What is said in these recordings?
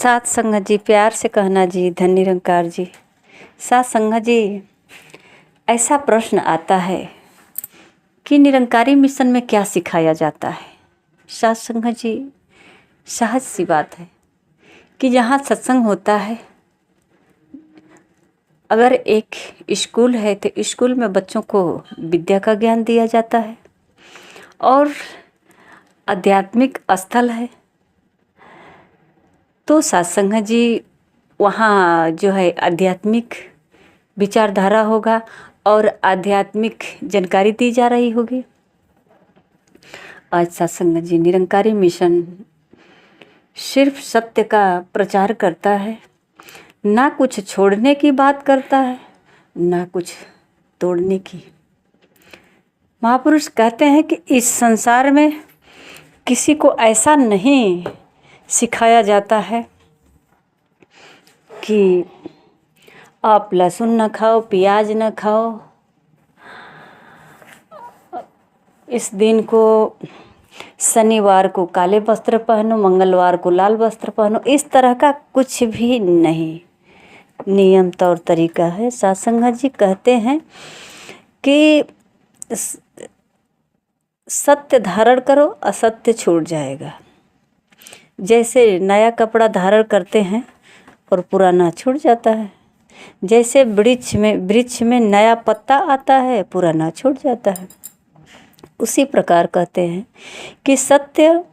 साथ संगत जी, प्यार से कहना जी, धन निरंकार जी। साथ संगत जी, ऐसा प्रश्न आता है कि निरंकारी मिशन में क्या सिखाया जाता है। साथ संगत जी, सहज सी बात है कि जहाँ सत्संग होता है, अगर एक स्कूल है तो स्कूल में बच्चों को विद्या का ज्ञान दिया जाता है और आध्यात्मिक स्थल है तो सत्संग जी वहाँ जो है आध्यात्मिक विचारधारा होगा और आध्यात्मिक जानकारी दी जा रही होगी। आज सत्संग जी निरंकारी मिशन सिर्फ सत्य का प्रचार करता है, ना कुछ छोड़ने की बात करता है ना कुछ तोड़ने की। महापुरुष कहते हैं कि इस संसार में किसी को ऐसा नहीं सिखाया जाता है कि आप लहसुन न खाओ, प्याज न खाओ, इस दिन को शनिवार को काले वस्त्र पहनो, मंगलवार को लाल वस्त्र पहनो। इस तरह का कुछ भी नहीं नियम तौर तरीका है। सत्संग जी कहते हैं कि सत्य धारण करो, असत्य छूट जाएगा। जैसे नया कपड़ा धारण करते हैं और पुराना छूट जाता है, जैसे वृक्ष में नया पत्ता आता है, पुराना छूट जाता है, उसी प्रकार कहते हैं कि सत्य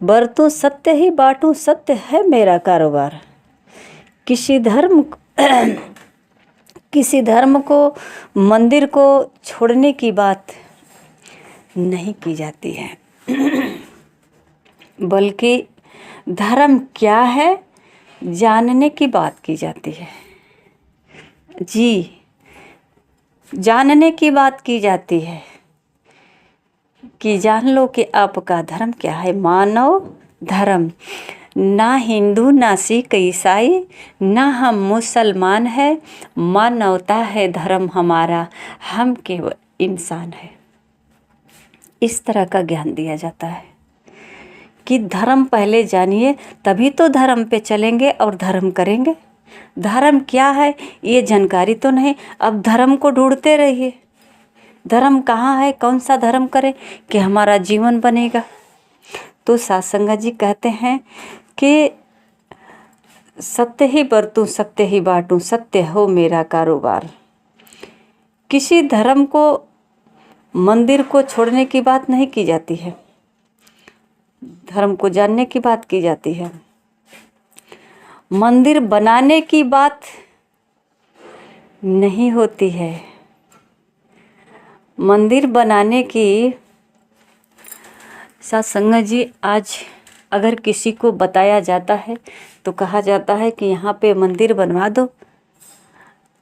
बरतूं सत्य ही बांटूं, सत्य है मेरा कारोबार। किसी धर्म को, मंदिर को छोड़ने की बात नहीं की जाती है, बल्कि धर्म क्या है जानने की बात की जाती है। जी, जानने की बात की जाती है कि जान लो कि आपका धर्म क्या है। मानव धर्म, ना हिंदू ना सिख ईसाई ना हम मुसलमान है, मानवता है धर्म हमारा, हम केवल इंसान है। इस तरह का ज्ञान दिया जाता है कि धर्म पहले जानिए, तभी तो धर्म पे चलेंगे और धर्म करेंगे। धर्म क्या है ये जानकारी तो नहीं, अब धर्म को ढूंढते रहिए। धर्म कहाँ है, कौन सा धर्म करें कि हमारा जीवन बनेगा। तो सत्संग जी कहते हैं कि सत्य ही बरतूं सत्य ही बांटूं, सत्य हो मेरा कारोबार। किसी धर्म को, मंदिर को छोड़ने की बात नहीं की जाती है, धर्म को जानने की बात की जाती है। मंदिर बनाने की बात नहीं होती है। मंदिर बनाने की सत्संग जी आज अगर किसी को बताया जाता है तो कहा जाता है कि यहाँ पे मंदिर बनवा दो,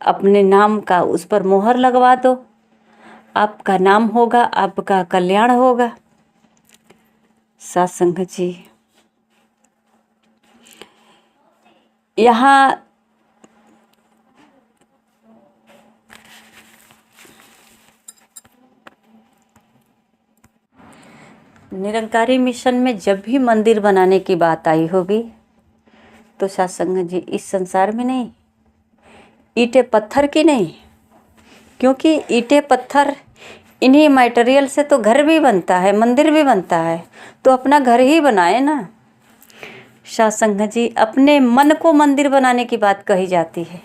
अपने नाम का उस पर मोहर लगवा दो, आपका नाम होगा, आपका कल्याण होगा। सत्संग जी यहाँ निरंकारी मिशन में जब भी मंदिर बनाने की बात आई होगी तो सत्संग जी इस संसार में नहीं, ईंटे पत्थर की नहीं, क्योंकि ईंटे पत्थर इन्हीं मटेरियल से तो घर भी बनता है, मंदिर भी बनता है, तो अपना घर ही बनाए ना। सत्संग जी अपने मन को मंदिर बनाने की बात कही जाती है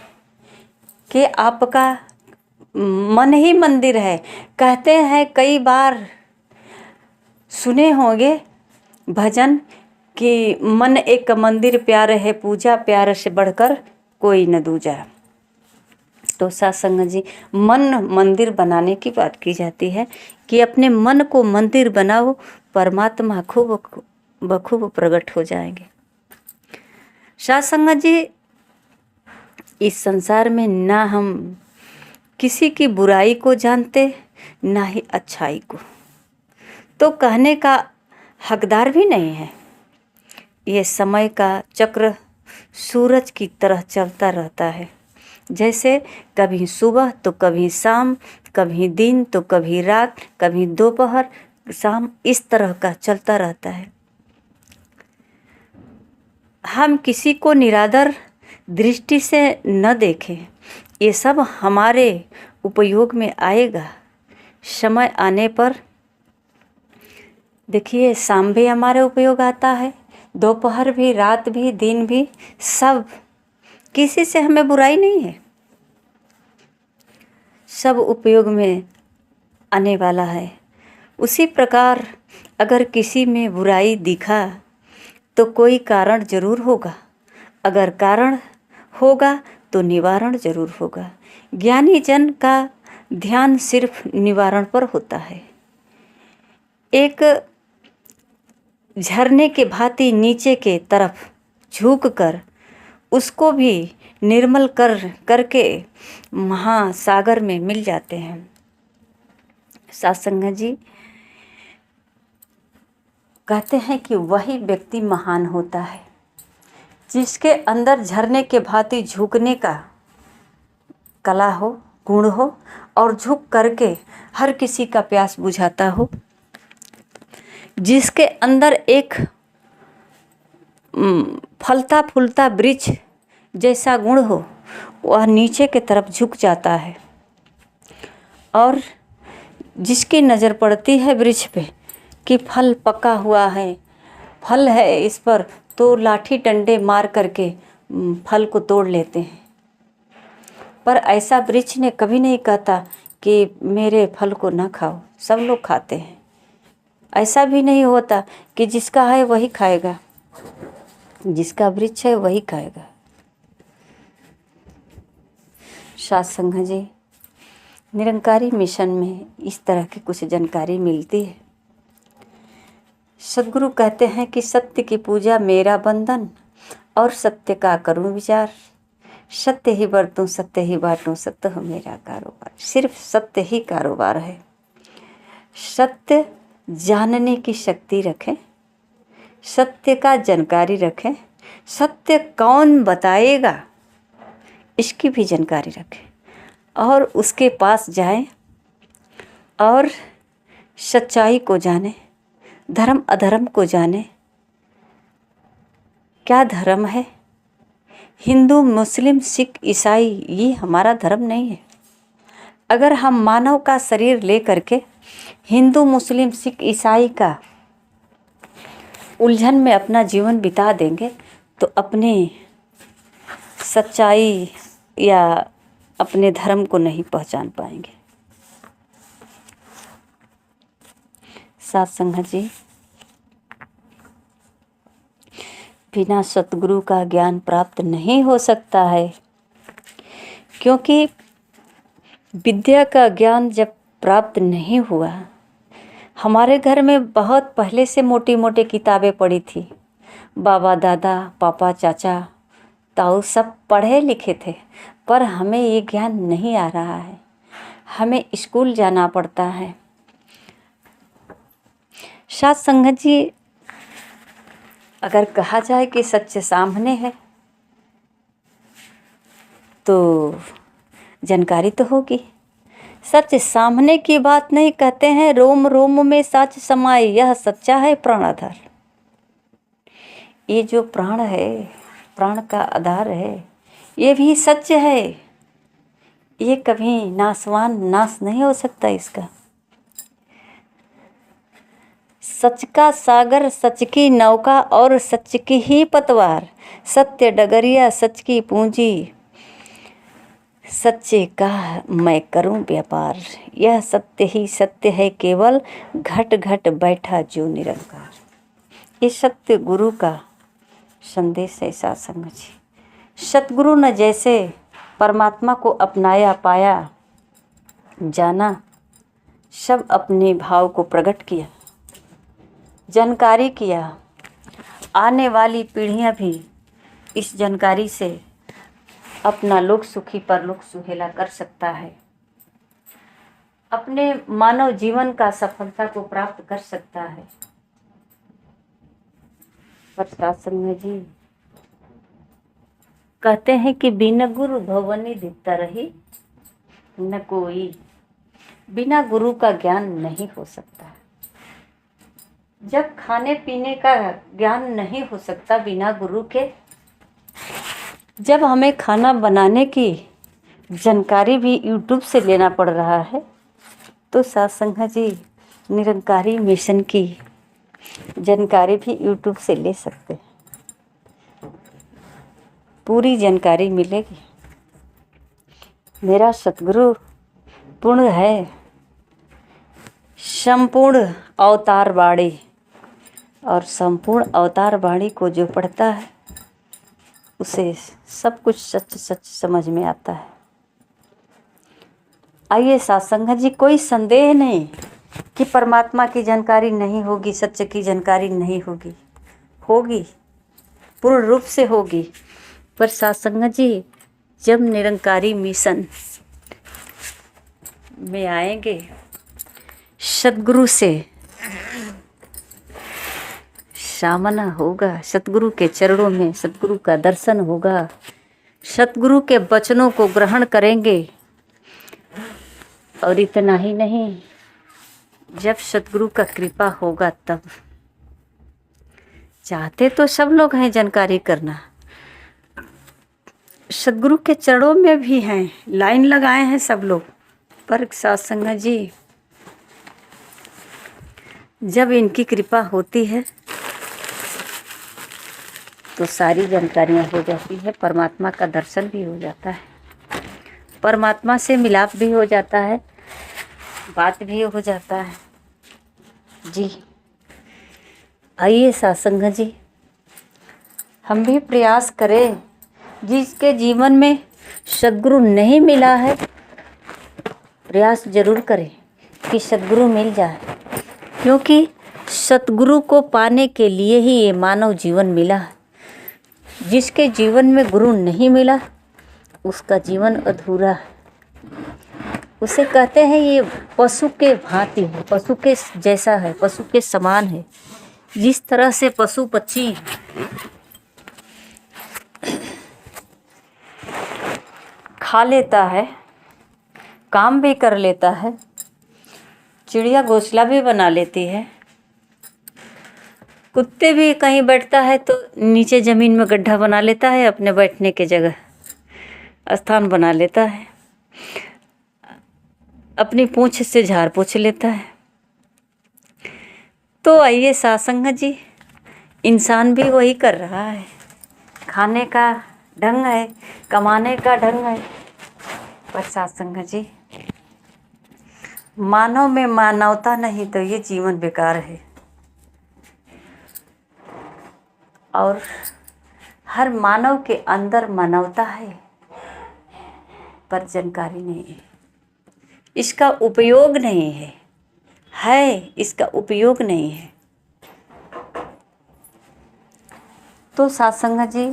कि आपका मन ही मंदिर है। कहते हैं, कई बार सुने होंगे भजन कि मन एक मंदिर प्यार है, पूजा प्यार से बढ़कर कोई न दूजा। तो सत्संग जी मन मंदिर बनाने की बात की जाती है कि अपने मन को मंदिर बनाओ, परमात्मा खूब बखूब प्रकट हो जाएंगे। सत्संग जी इस संसार में ना हम किसी की बुराई को जानते ना ही अच्छाई को, तो कहने का हकदार भी नहीं है। ये समय का चक्र सूरज की तरह चलता रहता है, जैसे कभी सुबह तो कभी शाम, कभी दिन तो कभी रात, कभी दोपहर शाम, इस तरह का चलता रहता है। हम किसी को निरादर दृष्टि से न देखें। ये सब हमारे उपयोग में आएगा समय आने पर। देखिए, शाम भी हमारे उपयोग आता है, दोपहर भी, रात भी, दिन भी, सब। किसी से हमें बुराई नहीं है, सब उपयोग में आने वाला है। उसी प्रकार अगर किसी में बुराई दिखा तो कोई कारण जरूर होगा। अगर कारण होगा तो निवारण जरूर होगा। ज्ञानी जन का ध्यान सिर्फ निवारण पर होता है। एक झरने के भांति नीचे के तरफ झुककर उसको भी निर्मल करके महासागर में मिल जाते हैं। सत्संग जी कहते हैं कि वही व्यक्ति महान होता है जिसके अंदर झरने के भांति झुकने का कला हो, गुण हो, और झुक करके हर किसी का प्यास बुझाता हो। जिसके अंदर एक फलता फूलता वृक्ष जैसा गुण हो, वह नीचे के तरफ झुक जाता है। और जिसकी नज़र पड़ती है वृक्ष पे कि फल पका हुआ है, फल है इस पर, तो लाठी डंडे मार करके फल को तोड़ लेते हैं। पर ऐसा वृक्ष ने कभी नहीं कहता कि मेरे फल को ना खाओ, सब लोग खाते हैं। ऐसा भी नहीं होता कि जिसका है वही खाएगा, जिसका वृक्ष है वही खाएगा। सत्संग जी, निरंकारी मिशन में इस तरह की कुछ जानकारी मिलती है। सद्गुरु कहते हैं कि सत्य की पूजा मेरा बंधन, और सत्य का करूं विचार। सत्य ही बरतूं, सत्य ही बांटूं, सत्य हो मेरा कारोबार। सिर्फ सत्य ही कारोबार है। सत्य जानने की शक्ति रखें, सत्य का जानकारी रखें। सत्य कौन बताएगा इसकी भी जानकारी रखें, और उसके पास जाएं और सच्चाई को जाने, धर्म अधर्म को जाने। क्या धर्म है? हिंदू, मुस्लिम, सिख, ईसाई, ये हमारा धर्म नहीं है। अगर हम मानव का शरीर ले करके हिंदू, मुस्लिम, सिख, ईसाई का उलझन में अपना जीवन बिता देंगे तो अपने सच्चाई या अपने धर्म को नहीं पहचान पाएंगे। सत्संग जी, बिना सतगुरु का ज्ञान प्राप्त नहीं हो सकता है, क्योंकि विद्या का ज्ञान जब प्राप्त नहीं हुआ। हमारे घर में बहुत पहले से मोटी मोटी किताबें पढ़ी थी। बाबा, दादा, पापा, चाचा, ताऊ सब पढ़े लिखे थे, पर हमें ये ज्ञान नहीं आ रहा है। हमें स्कूल जाना पड़ता है। सत्संग जी, अगर कहा जाए कि सच्चे सामने है तो जानकारी तो होगी। सच सामने की बात नहीं, कहते हैं रोम रोम में सच समाए, यह सच्चा है प्राणाधार। ये जो प्राण है, प्राण का आधार है, ये भी सत्य है। ये कभी नाशवान, नाश नहीं हो सकता इसका। सच का सागर, सच की नौका और सच की ही पतवार। सत्य डगरिया, सच की पूंजी, सच्चे का मैं करूं व्यापार। यह सत्य ही सत्य है केवल, घट घट बैठा जो निरंकार। ये सत्य गुरु का संदेश है। सत्संग जी, सतगुरु ने जैसे परमात्मा को अपनाया, पाया, जाना, सब अपने भाव को प्रकट किया, जानकारी किया। आने वाली पीढ़ियां भी इस जानकारी से अपना लोक सुखी परलोक सुहेला कर सकता है, अपने मानव जीवन का सफलता को प्राप्त कर सकता है। पर सत्संग जी कहते हैं कि बिना गुरु भवनी दिखता रही न कोई। बिना गुरु का ज्ञान नहीं हो सकता। जब खाने पीने का ज्ञान नहीं हो सकता बिना गुरु के, जब हमें खाना बनाने की जानकारी भी यूट्यूब से लेना पड़ रहा है, तो साथ संगत जी निरंकारी मिशन की जानकारी भी यूट्यूब से ले सकते हैं। पूरी जानकारी मिलेगी। मेरा सतगुरु पूर्ण है, संपूर्ण अवतार बाणी, और संपूर्ण अवतार बाणी को जो पढ़ता है उसे सब कुछ सच सच समझ में आता है। आइए सत्संग जी, कोई संदेह नहीं कि परमात्मा की जानकारी नहीं होगी, सत्य की जानकारी नहीं होगी, होगी, पूर्ण रूप से होगी। पर सत्संग जी जब निरंकारी मिशन में आएंगे, सतगुरु से सामना होगा, सतगुरु के चरणों में सतगुरु का दर्शन होगा, सतगुरु के वचनों को ग्रहण करेंगे। और इतना ही नहीं, जब सतगुरु का कृपा होगा तब, चाहते तो सब लोग हैं जानकारी करना, सतगुरु के चरणों में भी हैं, लाइन लगाए हैं सब लोग, पर सत्संग जी जब इनकी कृपा होती है तो सारी जानकारियाँ हो जाती है, परमात्मा का दर्शन भी हो जाता है, परमात्मा से मिलाप भी हो जाता है, बात भी हो जाता है जी। आइए सत्संग जी हम भी प्रयास करें, जिसके जीवन में सद्गुरु नहीं मिला है प्रयास जरूर करें कि सद्गुरु मिल जाए, क्योंकि सतगुरु को पाने के लिए ही ये मानव जीवन मिला है। जिसके जीवन में गुरु नहीं मिला उसका जीवन अधूरा है। उसे कहते हैं ये पशु के भांति है, पशु के जैसा है, पशु के समान है। जिस तरह से पशु पक्षी खा लेता है, काम भी कर लेता है, चिड़िया घोंसला भी बना लेती है, कुत्ते भी कहीं बैठता है तो नीचे ज़मीन में गड्ढा बना लेता है, अपने बैठने के जगह स्थान बना लेता है, अपनी पूंछ से झाड़ पोंछ लेता है। तो आइए सत्संग जी इंसान भी वही कर रहा है, खाने का ढंग है, कमाने का ढंग है, पर सत्संग जी मानव में मानवता नहीं तो ये जीवन बेकार है। और हर मानव के अंदर मानवता है, पर जानकारी नहीं है, इसका उपयोग नहीं है, इसका उपयोग नहीं है। तो सत्संग जी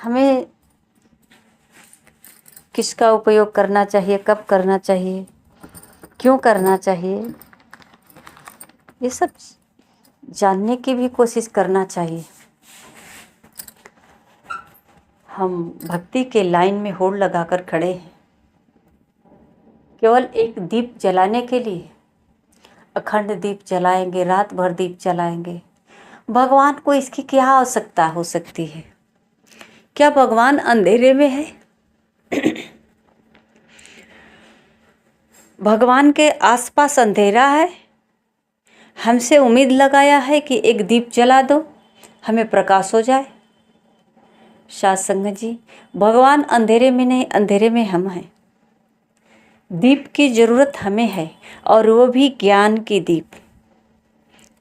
हमें किसका उपयोग करना चाहिए, कब करना चाहिए, क्यों करना चाहिए, ये सब जानने की भी कोशिश करना चाहिए। हम भक्ति के लाइन में होड़ लगाकर खड़े हैं, केवल एक दीप जलाने के लिए। अखंड दीप जलाएंगे, रात भर दीप जलाएंगे। भगवान को इसकी क्या आवश्यकता हो सकती है? क्या भगवान अंधेरे में है? भगवान के आसपास अंधेरा है, हमसे उम्मीद लगाया है कि एक दीप जला दो हमें प्रकाश हो जाए। सत्संग जी भगवान अंधेरे में नहीं, अंधेरे में हम हैं। दीप की ज़रूरत हमें है, और वो भी ज्ञान की दीप,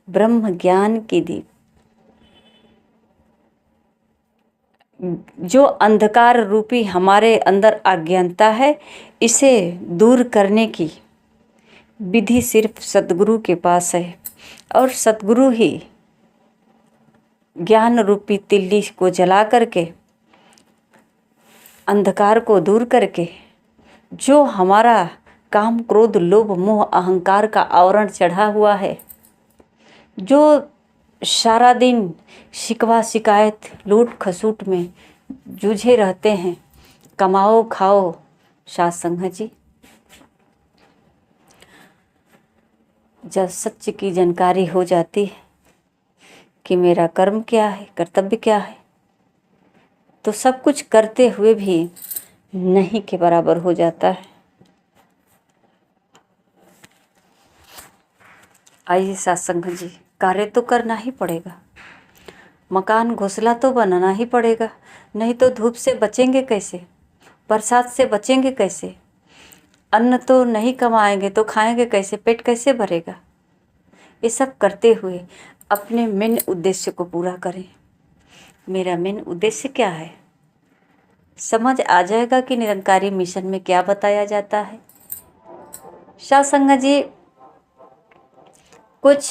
ब्रह्म ज्ञान की दीप, जो अंधकार रूपी हमारे अंदर अज्ञानता है, इसे दूर करने की विधि सिर्फ सतगुरु के पास है। और सतगुरु ही ज्ञान रूपी तिल्ली को जला करके, अंधकार को दूर करके, जो हमारा काम क्रोध लोभ मोह अहंकार का आवरण चढ़ा हुआ है, जो सारा दिन शिकवा शिकायत लूट खसूट में जूझे रहते हैं, कमाओ खाओ, सत्संग जी जब सत्य की जानकारी हो जाती है कि मेरा कर्म क्या है, कर्तव्य क्या है, तो सब कुछ करते हुए भी नहीं के बराबर हो जाता है। आइए सत्संग जी, कार्य तो करना ही पड़ेगा, मकान घोंसला तो बनाना ही पड़ेगा, नहीं तो धूप से बचेंगे कैसे, बरसात से बचेंगे कैसे, अन्न तो नहीं कमाएंगे तो खाएंगे कैसे, पेट कैसे भरेगा। ये सब करते हुए अपने मेन उद्देश्य को पूरा करें। मेरा मेन उद्देश्य क्या है, समझ आ जाएगा कि निरंकारी मिशन में क्या बताया जाता है। सत्संग जी, कुछ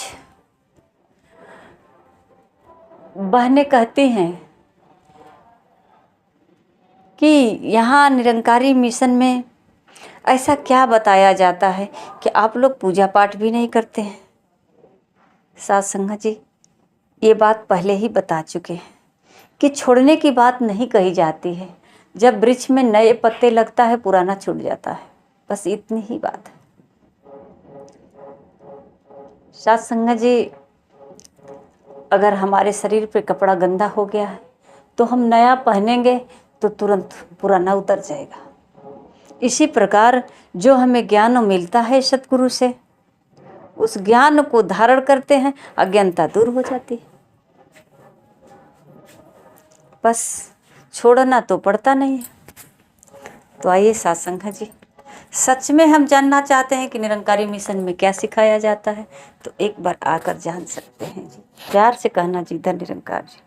बहनें कहती हैं कि यहाँ निरंकारी मिशन में ऐसा क्या बताया जाता है कि आप लोग पूजा पाठ भी नहीं करते हैं। सत्संग जी, ये बात पहले ही बता चुके हैं कि छोड़ने की बात नहीं कही जाती है। जब वृक्ष में नए पत्ते लगता है पुराना छूट जाता है, बस इतनी ही बात है। सत्संग जी, अगर हमारे शरीर पे कपड़ा गंदा हो गया है तो हम नया पहनेंगे तो तुरंत पुराना उतर जाएगा। इसी प्रकार जो हमें ज्ञान मिलता है सतगुरु से, उस ज्ञान को धारण करते हैं, अज्ञानता दूर हो जाती है। बस छोड़ना तो पड़ता नहीं है। तो आइए सत्संग जी, सच में हम जानना चाहते हैं कि निरंकारी मिशन में क्या सिखाया जाता है, तो एक बार आकर जान सकते हैं जी। प्यार से कहना जी, धन निरंकार जी।